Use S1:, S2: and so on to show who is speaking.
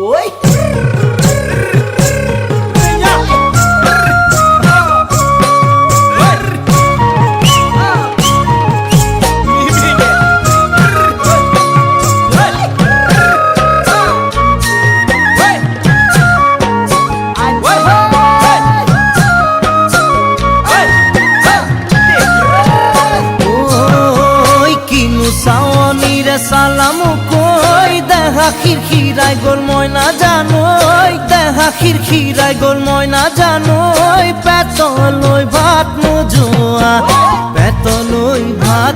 S1: ওই সালাম কই দেখা খিরখিরাই গোল ময়না জানোই দেখা খিরখিরাই গোল ময়না জানোই পেতলই ভাত নোজোয়া পেতলই ভাত